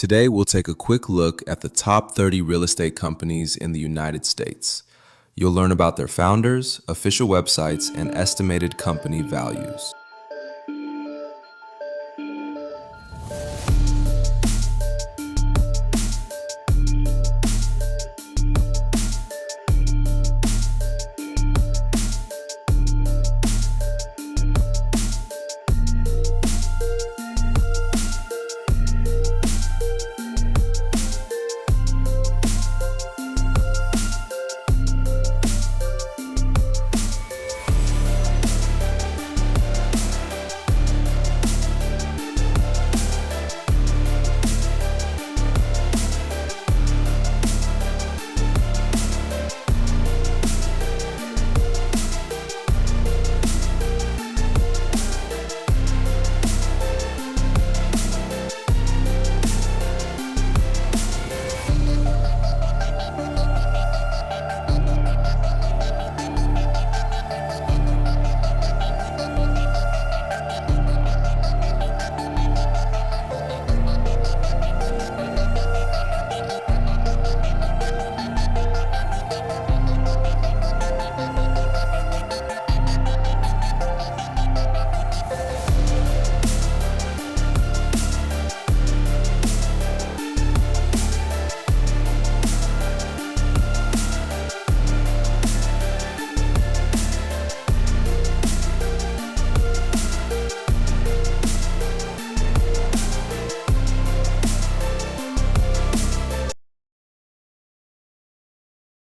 Today, we'll take a quick look at the top 30 real estate companies in the United States. You'll learn about their founders, official websites, and estimated company values.